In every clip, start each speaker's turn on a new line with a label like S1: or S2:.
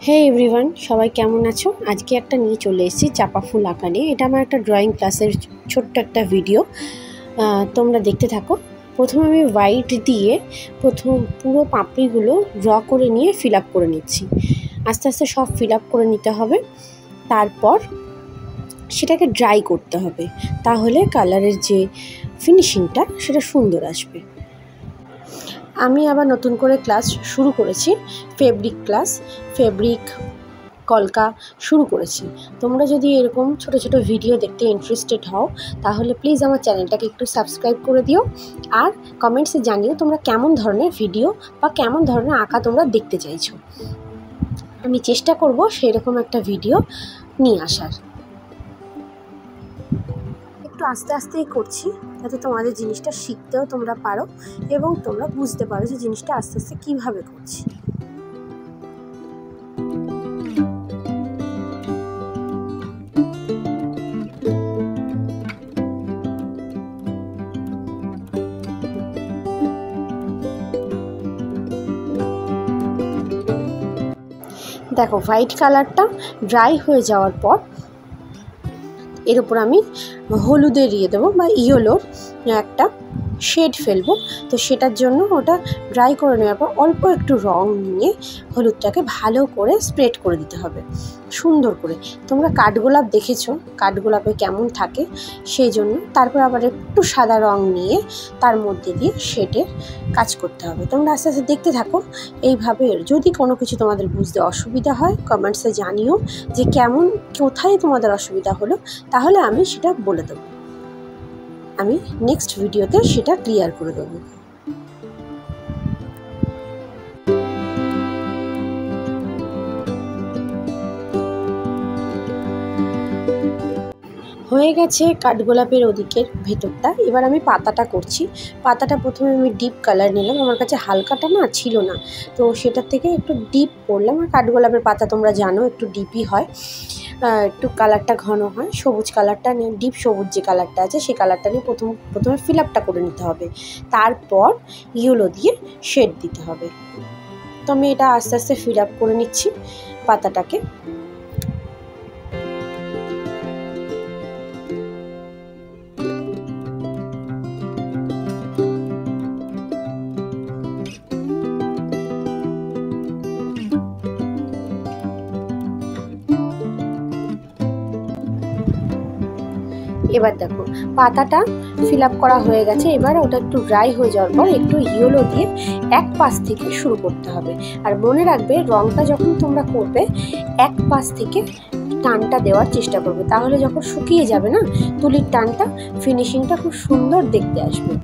S1: হে everyone, সবাই কেমন আছো? আজকে একটা নিয়ে চলে এসেছি চাপা ফুল আঁকা নিয়ে। এটা আমার একটা ড্রয়িং ক্লাসের ছোট্ট একটা ভিডিও, তোমরা দেখতে থাকো। প্রথমে আমি হোয়াইট দিয়ে পুরো পাপড়িগুলো ড্র করে নিয়ে ফিল আপ করে নিচ্ছি। আস্তে আস্তে সব ফিল আপ করে নিতে হবে, তারপর সেটাকে ড্রাই করতে হবে, তাহলে কালারের যে ফিনিশিংটা সেটা সুন্দর আসবে। আমি আবার নতুন করে ক্লাস শুরু করেছি, ফেব্রিক ক্লাস, ফেব্রিক কলকা শুরু করেছি। তোমরা যদি এরকম ছোট ছোট ভিডিও দেখতে ইন্টারেস্টেড হও তাহলে প্লিজ আমার চ্যানেলটাকে একটু সাবস্ক্রাইব করে দিও, আর কমেন্টসে জানিও তোমরা কেমন ধরনের ভিডিও বা কেমন ধরনের আঁকা তোমরা দেখতে চাইছো। আমি চেষ্টা করব সেই রকম একটা ভিডিও নিয়ে আসার। একটু আস্তে আস্তেই করছি যাতে তোমাদের জিনিসটা শিখতেও তোমরা পারো এবং তোমরা বুঝতে পারো যে জিনিসটা আস্তে আস্তে কীভাবে করছি। দেখো, হোয়াইট কালারটা ড্রাই হয়ে যাওয়ার পর এর উপর আমি হলুদের দিয়ে দেবো বা ইয়েলোর একটা শেড ফেলবো। তো সেটার জন্য ওটা ড্রাই করে নেওয়ার পর অল্প একটু রং নিয়ে হলুদটাকে ভালো করে স্প্রেড করে দিতে হবে সুন্দর করে। তোমরা কাঠগোলাপ দেখেছো, কাঠগোলাপে কেমন থাকে, সেই জন্য তারপর আবার একটু সাদা রং নিয়ে তার মধ্যে দিয়ে শেডের কাজ করতে হবে। তোমরা আস্তে আস্তে দেখতে থাকো এইভাবে। যদি কোনো কিছু তোমাদের বুঝতে অসুবিধা হয় কমেন্টসে জানিও যে কেমন, কোথায় তোমাদের অসুবিধা হলো, তাহলে আমি সেটা বলে দেবো। আমি নেক্সট ভিডিওতে সেটা ক্লিয়ার করে দেবো। হয়ে গেছে কাঠগোলাপের ওদিকের ভেতরটা। এবার আমি পাতাটা করছি। পাতাটা প্রথমে আমি ডিপ কালার নিলাম, আমার কাছে হালকাটা না ছিল না, তো সেটার থেকে একটু ডিপ করলাম। আর কাঠগোলাপের পাতা তোমরা জানো একটু ডিপই হয়, একটু কালারটা ঘন হয়। সবুজ কালারটা নিয়ে, ডিপ সবুজ যে কালারটা আছে সেই কালারটা নিয়ে প্রথমে ফিল আপটা করে নিতে হবে, তারপর ইয়েলো দিয়ে শেড দিতে হবে। তো আমি এটা আস্তে আস্তে ফিল আপ করে নিচ্ছি পাতাটাকে। এবার দেখো পাতাটা ফিল আপ করা হয়ে গেছে। এবার ওটা একটু ড্রাই হয়ে যাওয়ার পর একটু ইয়েলো দিয়ে এক পাশ থেকে শুরু করতে হবে। আর মনে রাখবে, রংটা যখন তোমরা করবে এক পাশ থেকে টানটা দেওয়ার চেষ্টা করবে, তাহলে যখন শুকিয়ে যাবে না তুলির টানটা, ফিনিশিংটা খুব সুন্দর দেখতে আসবে।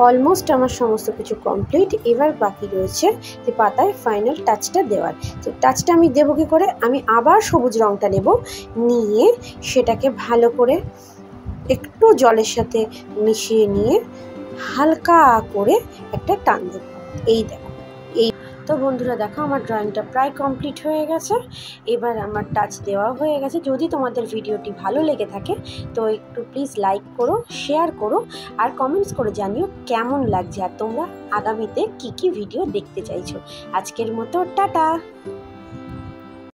S1: অলমোস্ট আমার সমস্ত কিছু কমপ্লিট। এবার বাকি রয়েছে যে পাতায় ফাইনাল টাচটা দেওয়ার। তো টাচটা আমি দেবো কী করে, আমি আবার সবুজ রঙটা নেব, নিয়ে সেটাকে ভালো করে একটু একটু জলের সাথে মিশিয়ে নিয়ে হালকা করে একটা টান দেব। এই দেখো, এই তো বন্ধুরা দেখো আমার ড্রয়িংটা প্রায় কমপ্লিট হয়ে গেছে। এবার আমার টাচ দেওয়া হয়ে গেছে। যদি তোমাদের ভিডিওটি ভালো লেগে থাকে তো একটু প্লিজ লাইক করো, শেয়ার করো আর কমেন্টস করে জানিও কেমন লাগছে আর তোমরা আগামীতে কি কি ভিডিও দেখতে চাইছো। আজকের মতো টাটা।